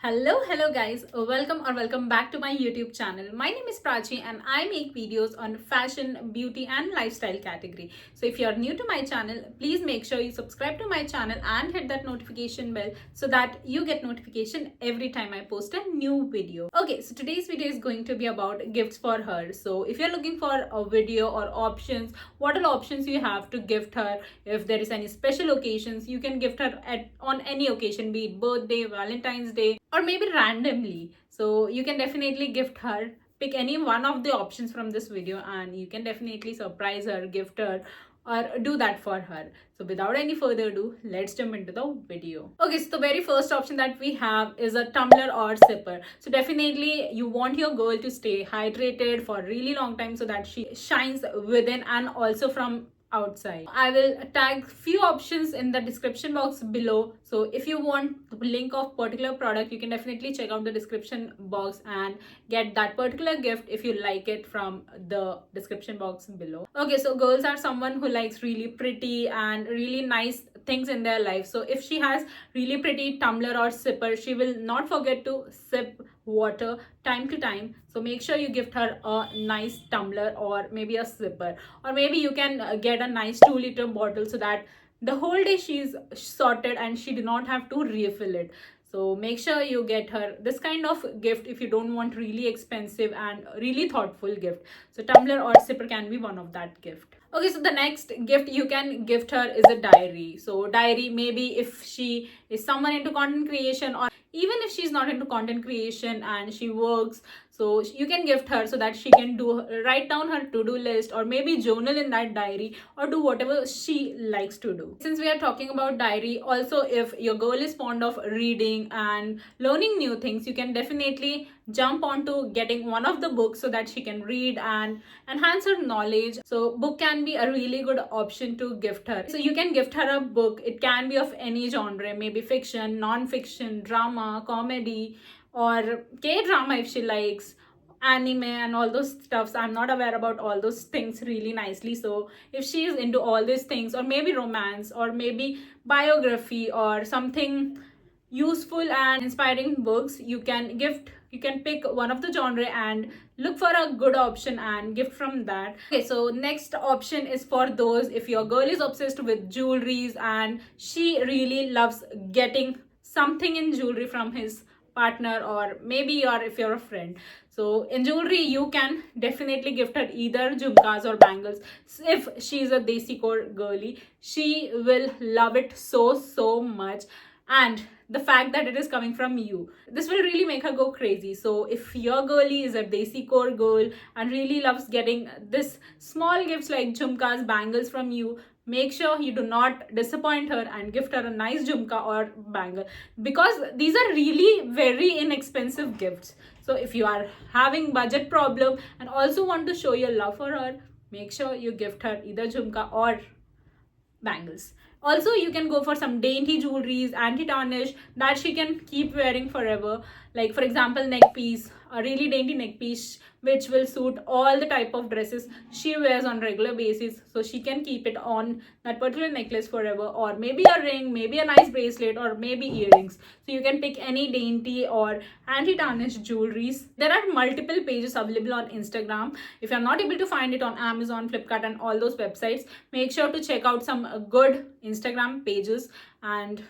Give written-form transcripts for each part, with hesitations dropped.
Hello guys, welcome back to my YouTube channel. My name is Prachi and I make videos on fashion, beauty and lifestyle category. So if you are new to my channel, please make sure you subscribe to my channel and hit that notification bell so that you get notification every time I post a new video. Okay, so today's video is going to be about gifts for her. So if you're looking for a video or options, what are options you have to gift her? If there is any special occasions, you can gift her on any occasion, be it birthday, Valentine's Day, or maybe randomly. So you can definitely gift her. Pick any one of the options from this video and you can definitely surprise her, gift her, or do that for her. So without any further ado, let's jump into the video. Okay, so the very first option that we have is a tumbler or sipper. So definitely you want your girl to stay hydrated for a really long time so that she shines within and also from outside. I will tag few options in the description box below. So if you want the link of particular product, you can definitely check out the description box and get that particular gift if you like it from the description box below. Okay, so girls are someone who likes really pretty and really nice things in their life. So if she has really pretty tumbler or sipper, she will not forget to sip water time to time. So make sure you gift her a nice tumbler or maybe a sipper, or maybe you can get a nice 2-liter bottle so that the whole day she's sorted and she do not have to refill it. So make sure you get her this kind of gift if you don't want really expensive and really thoughtful gift. So tumbler or sipper can be one of that gift. Okay, so the next gift you can gift her is a diary. So diary, maybe if she is someone into content creation, or even if she's not into content creation and she works, so you can gift her so that she can write down her to-do list, or maybe journal in that diary, or do whatever she likes to do. Since we are talking about diary, also if your girl is fond of reading and learning new things, you can definitely jump onto getting one of the books so that she can read and enhance her knowledge. So book can be a really good option to gift her. So you can gift her a book. It can be of any genre, maybe fiction, non-fiction, drama, comedy, or K-drama if she likes, anime and all those stuffs. I'm not aware about all those things really nicely. So if she is into all these things, or maybe romance, or maybe biography, or something useful and inspiring books, you can pick one of the genre and look for a good option and gift from that. Okay, so next option is for those if your girl is obsessed with jewelries and she really loves getting something in jewelry from his partner, or maybe or if you're a friend. So in jewelry you can definitely gift her either jhumkas or bangles. If she's a desi core girly, she will love it so much, and the fact that it is coming from you, this will really make her go crazy. So if your girlie is a desi core girl and really loves getting this small gifts like jhumkas, bangles from you, make sure you do not disappoint her and gift her a nice jhumka or bangle, because these are really very inexpensive gifts. So if you are having budget problem and also want to show your love for her, make sure you gift her either jhumka or bangles. Also you can go for some dainty jewelries, anti-tarnish, that she can keep wearing forever. Like for example, neck piece, a really dainty neck piece which will suit all the type of dresses she wears on regular basis, so she can keep it on that particular necklace forever, or maybe a ring, maybe a nice bracelet, or maybe earrings. So you can pick any dainty or anti-tarnish jewelries. There are multiple pages available on Instagram. If you're not able to find it on Amazon, Flipkart and all those websites, make sure to check out some good Instagram pages, and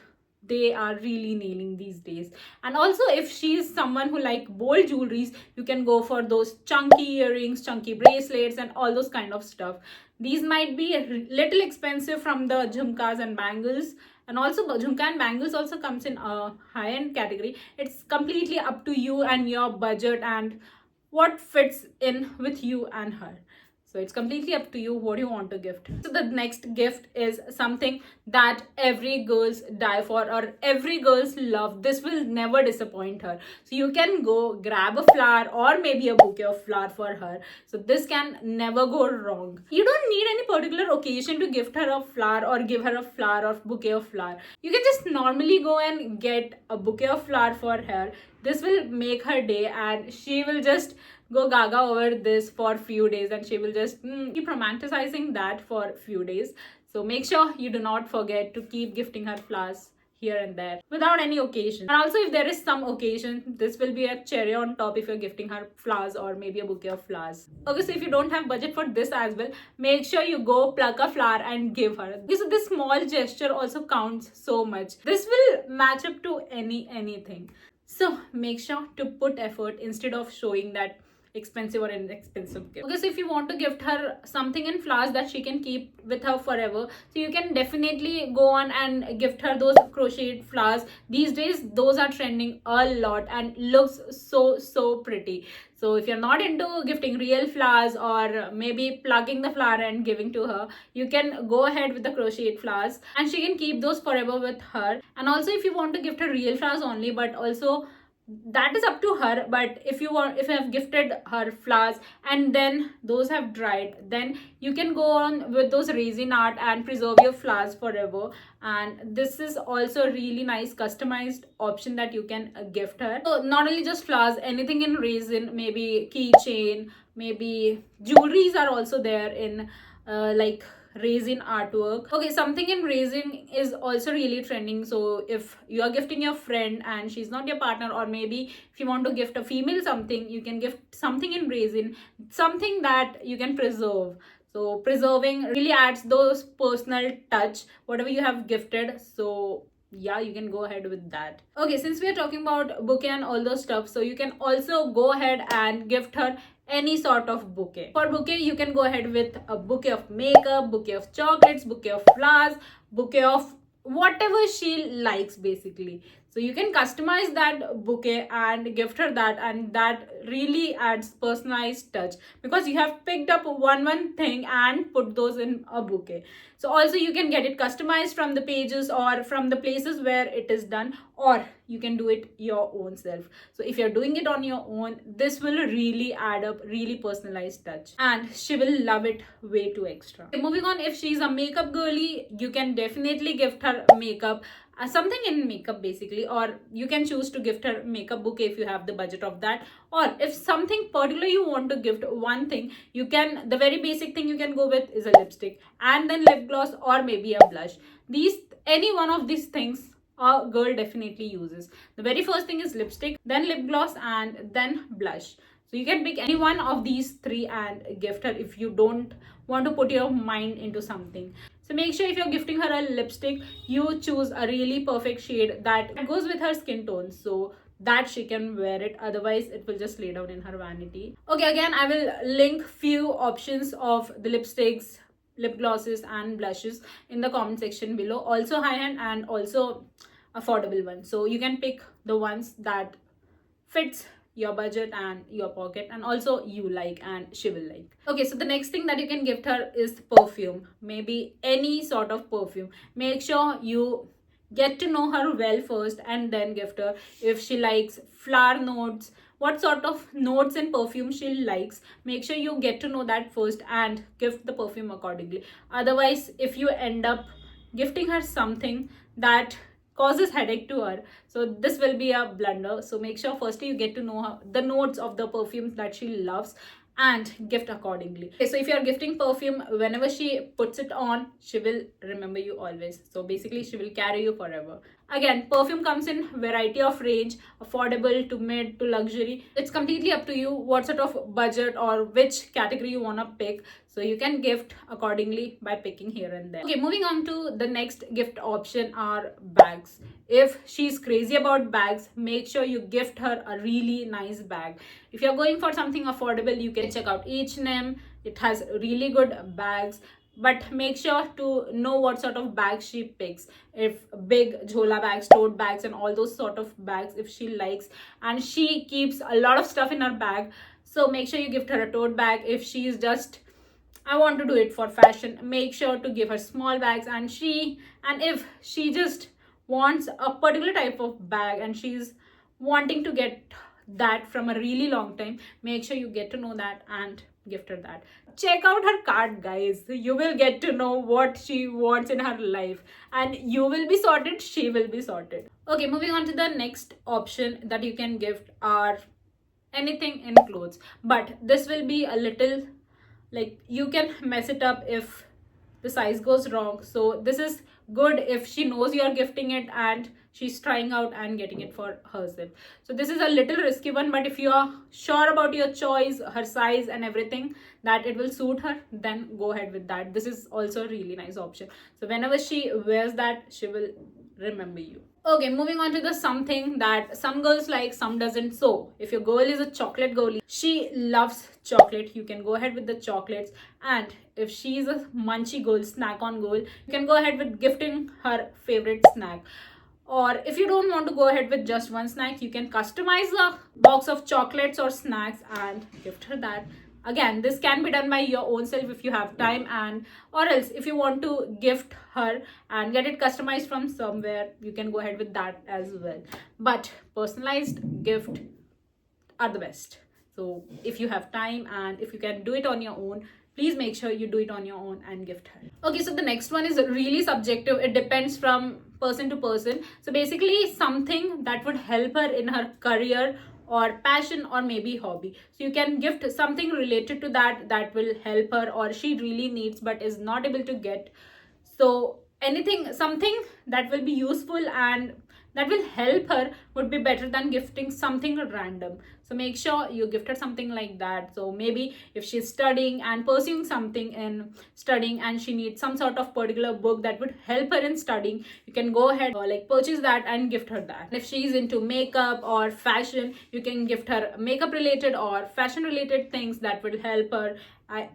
they are really nailing these days. And also if she is someone who like bold jewelries, you can go for those chunky earrings, chunky bracelets and all those kind of stuff. These might be a little expensive from the jhumkas and bangles, and also jhumka and bangles also comes in a high-end category. It's completely up to you and your budget and what fits in with you and her. So it's completely up to you what you want to gift. So the next gift is something that every girls die for, or every girls love. This will never disappoint her. So you can go grab a flower or maybe a bouquet of flower for her. So this can never go wrong. You don't need any particular occasion to gift her a flower or give her a flower or bouquet of flower. You can just normally go and get a bouquet of flower for her. This will make her day and she will just go gaga over this for few days, and she will just keep romanticizing that for few days. So make sure you do not forget to keep gifting her flowers here and there without any occasion. And also if there is some occasion, this will be a cherry on top if you're gifting her flowers or maybe a bouquet of flowers. Okay, so if you don't have budget for this as well, make sure you go pluck a flower and give her. So this small gesture also counts so much. This will match up to anything. So make sure to put effort instead of showing that expensive or inexpensive gift. Okay, so if you want to gift her something in flowers that she can keep with her forever, so you can definitely go on and gift her those crocheted flowers. These days those are trending a lot and looks so pretty. So if you're not into gifting real flowers or maybe plucking the flower and giving to her, you can go ahead with the crocheted flowers and she can keep those forever with her. And also if you want to gift her real flowers only, but also that is up to her, but if you have gifted her flowers and then those have dried, then you can go on with those resin art and preserve your flowers forever. And this is also a really nice customized option that you can gift her. So not only just flowers, anything in resin, maybe keychain, maybe jewelries are also there in like resin artwork. Okay, something in resin is also really trending. So if you are gifting your friend and she's not your partner, or maybe if you want to gift a female something, you can gift something in resin, something that you can preserve. So preserving really adds those personal touch whatever you have gifted. So yeah, you can go ahead with that. Okay, since we are talking about bouquet and all those stuff, so you can also go ahead and gift her any sort of bouquet. For bouquet, you can go ahead with a bouquet of makeup, bouquet of chocolates, bouquet of flowers, bouquet of whatever she likes basically. So you can customize that bouquet and gift her that, and that really adds personalized touch because you have picked up one thing and put those in a bouquet. So also you can get it customized from the pages or from the places where it is done, or you can do it your own self. So if you're doing it on your own, this will really add up really personalized touch and she will love it way too extra. Okay, moving on, if she's a makeup girly, you can definitely gift her makeup, something in makeup basically, or you can choose to gift her makeup bouquet if you have the budget of that. Or if something particular you want to gift one thing, you can, the very basic thing you can go with is a lipstick and then lip gloss or maybe a blush. Any one of these things a girl definitely uses. The very first thing is lipstick, then lip gloss, and then blush. So you can pick any one of these three and gift her if you don't want to put your mind into something. So make sure if you're gifting her a lipstick, you choose a really perfect shade that goes with her skin tone, so that she can wear it. Otherwise it will just lay down in her vanity. Okay, again I will link few options of the lipsticks, lip glosses and blushes in the comment section below. Also high-end and also affordable ones. So you can pick the ones that fits your budget and your pocket and also you like and she will like. Okay, so the next thing that you can gift her is perfume, maybe any sort of perfume. Make sure you get to know her well first and then gift her. If she likes flower notes, what sort of notes and perfume she likes, make sure you get to know that first and gift the perfume accordingly. Otherwise if you end up gifting her something that causes headache to her, so this will be a blunder. So make sure firstly you get to know her, the notes of the perfumes that she loves, and gift accordingly. Okay, so if you are gifting perfume, whenever she puts it on, she will remember you always. So basically she will carry you forever. Again, perfume comes in variety of range, affordable to mid to luxury. It's completely up to you what sort of budget or which category you want to pick. So you can gift accordingly by picking here and there. Okay, moving on to the next gift option are bags. If she's crazy about bags, make sure you gift her a really nice bag. If you're going for something affordable, you can check out H&M. It has really good bags, but make sure to know what sort of bags she picks. If big jhola bags, tote bags and all those sort of bags if she likes, and she keeps a lot of stuff in her bag, so make sure you gift her a tote bag. If she's just, I want to do it for fashion, make sure to give her small bags. And if she just wants a particular type of bag and she's wanting to get that from a really long time, make sure you get to know that and gift her that. Check out her card, guys. You will get to know what she wants in her life and you will be sorted, she will be sorted. Okay, moving on to the next option that you can gift are anything in clothes, but this will be a little, like, you can mess it up if the size goes wrong. So this is good if she knows you're gifting it and she's trying out and getting it for herself. So this is a little risky one, but if you are sure about your choice, her size and everything, that it will suit her, then go ahead with that. This is also a really nice option. So whenever she wears that, she will remember you. Okay, moving on to the something that some girls like, some doesn't. So if your girl is a chocolate girly, she loves chocolate, you can go ahead with the chocolates. And if she's a munchy girl, snack on girl, you can go ahead with gifting her favorite snack. Or if you don't want to go ahead with just one snack, you can customize a box of chocolates or snacks and gift her that. Again, this can be done by your own self if you have time, and or else if you want to gift her and get it customized from somewhere, you can go ahead with that as well. But personalized gift are the best. So if you have time and if you can do it on your own, please make sure you do it on your own and gift her. Okay, so the next one is really subjective. It depends from person to person. So basically something that would help her in her career or passion or maybe hobby. So you can gift something related to that, that will help her or she really needs but is not able to get. So anything, something that will be useful and that will help her would be better than gifting something random. So make sure you gift her something like that. So maybe if she's studying and pursuing something in studying and she needs some sort of particular book that would help her in studying, you can go ahead or like purchase that and gift her that. If she's into makeup or fashion, you can gift her makeup related or fashion related things that will help her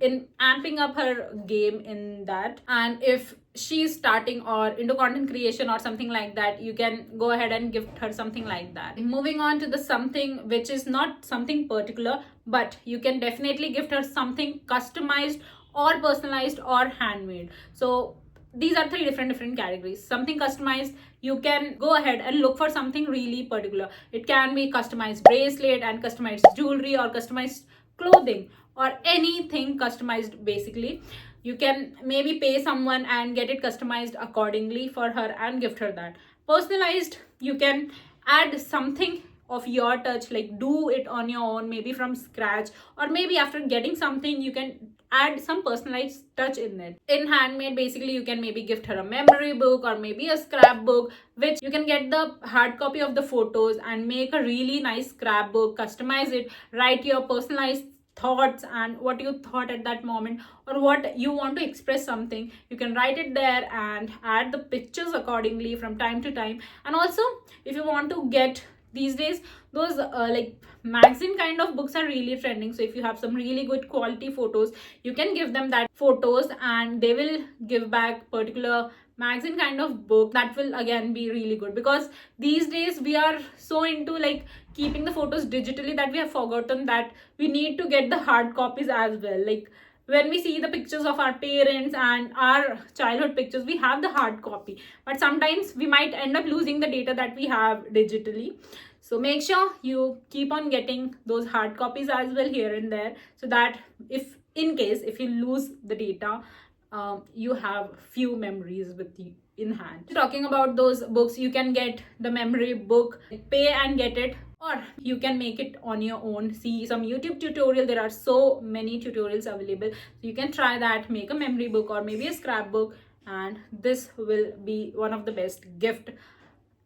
in amping up her game in that. And if she's starting or into content creation or something like that, you can go ahead and gift her something like that. Moving on to the something which is not something particular, but you can definitely gift her something customized or personalized or handmade. So these are three different categories. Something customized, you can go ahead and look for something really particular. It can be customized bracelet and customized jewelry or customized clothing or anything customized. Basically you can maybe pay someone and get it customized accordingly for her and gift her that. Personalized, you can add something of your touch, like do it on your own, maybe from scratch, or maybe after getting something you can add some personalized touch in it. In handmade, basically you can maybe gift her a memory book or maybe a scrapbook, which you can get the hard copy of the photos and make a really nice scrapbook, customize it, write your personalized thoughts and what you thought at that moment or what you want to express something. You can write it there and add the pictures accordingly from time to time. And also if you want to get, these days those like magazine kind of books are really trending. So if you have some really good quality photos, you can give them that photos and they will give back particular magazine kind of book. That will again be really good, because these days we are so into like keeping the photos digitally that we have forgotten that we need to get the hard copies as well. Like when we see the pictures of our parents and our childhood pictures, we have the hard copy, but sometimes we might end up losing the data that we have digitally. So make sure you keep on getting those hard copies as well here and there, so that if in case if you lose the data, you have few memories with you in hand. Talking about those books, you can get the memory book, pay and get it, or you can make it on your own. See some YouTube tutorial, there are so many tutorials available, so you can try that, make a memory book or maybe a scrapbook, and this will be one of the best gift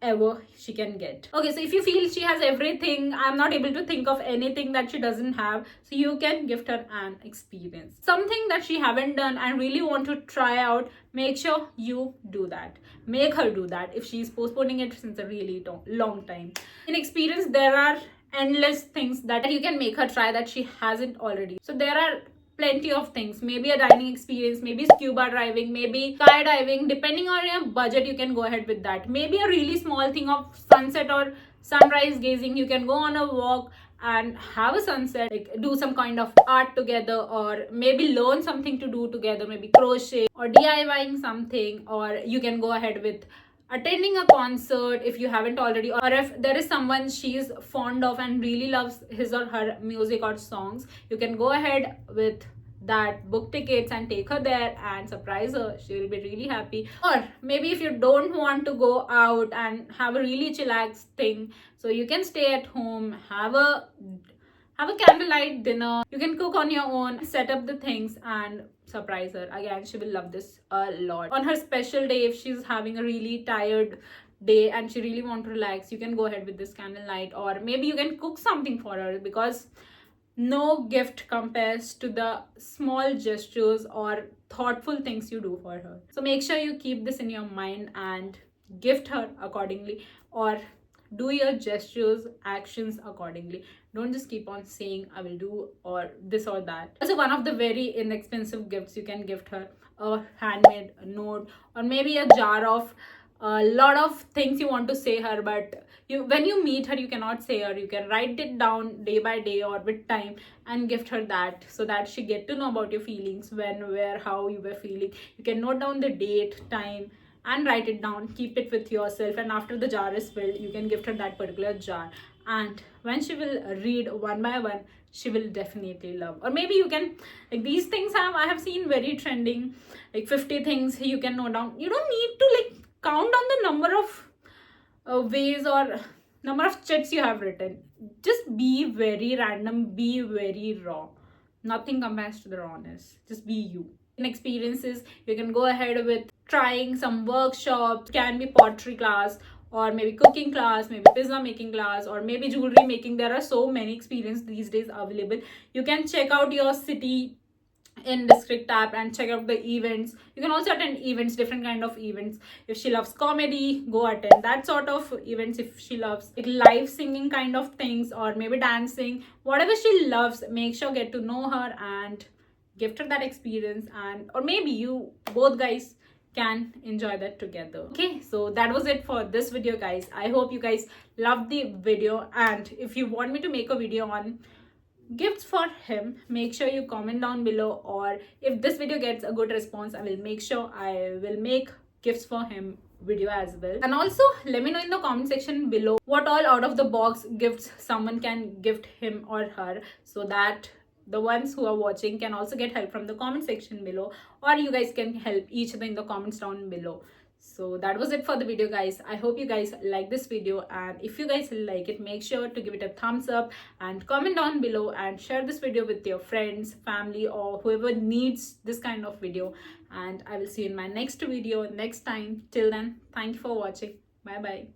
ever she can get. Okay, so if you feel she has everything, I'm not able to think of anything that she doesn't have, so you can gift her an experience, something that she haven't done and really want to try out. Make sure you do that, make her do that if she's postponing it since a really long time. In experience, there are endless things that you can make her try that she hasn't already. So there are plenty of things, maybe a dining experience, maybe scuba diving, maybe skydiving. Depending on your budget, you can go ahead with that. Maybe a really small thing of sunset or sunrise gazing. You can go on a walk and have a sunset, like do some kind of art together, or maybe learn something to do together, maybe crochet or DIYing something. Or you can go ahead with attending a concert if you haven't already, or if there is someone she's fond of and really loves his or her music or songs, you can go ahead with that, book tickets and take her there and surprise her. She will be really happy. Or maybe if you don't want to go out and have a really chillax thing, so you can stay at home, have a have a candlelight dinner. You can cook on your own, set up the things, and surprise her. Again, she will love this a lot. On her special day, if she's having a really tired day and she really want to relax, you can go ahead with this candlelight, or maybe you can cook something for her, because no gift compares to the small gestures or thoughtful things you do for her. So make sure you keep this in your mind and gift her accordingly, or do your gestures, actions accordingly. Don't just keep on saying I will do or this or that. Also, one of the very inexpensive gifts you can gift her, a handmade note, or maybe a jar of a lot of things you want to say her, but when you meet her you cannot say her. You can write it down day by day or with time and gift her that, so that she get to know about your feelings, when, where, how you were feeling. You can note down the date, time, and write it down, keep it with yourself, and after the jar is filled you can gift her that particular jar, and when she will read one by one, she will definitely love. Or maybe you can, like, these things I have seen very trending, like 50 things you can note down. You don't need to like count on the number of ways or number of chits you have written. Just be very random, be very raw. Nothing compares to the rawness. Just be you. In experiences, you can go ahead with trying some workshops. Can be pottery class, or maybe cooking class, maybe pizza making class, or maybe jewelry making. There are so many experiences these days available. You can check out your city in district tab and check out the events. You can also attend events, different kind of events. If she loves comedy, go attend that sort of events. If she loves like live singing kind of things, or maybe dancing, whatever she loves, make sure get to know her and gift her that experience. And or maybe you both guys can enjoy that together. Okay, so that was it for this video, guys. I hope you guys loved the video, and if you want me to make a video on gifts for him, make sure you comment down below, or if this video gets a good response, I will make sure I will make gifts for him video as well. And also let me know in the comment section below what all out of the box gifts someone can gift him or her, so that the ones who are watching can also get help from the comment section below, or you guys can help each other in the comments down below. So that was it for the video, guys. I hope you guys like this video, and if you guys like it, make sure to give it a thumbs up and comment down below, and share this video with your friends, family, or whoever needs this kind of video. And I will see you in my next video next time. Till then, thank you for watching. Bye bye.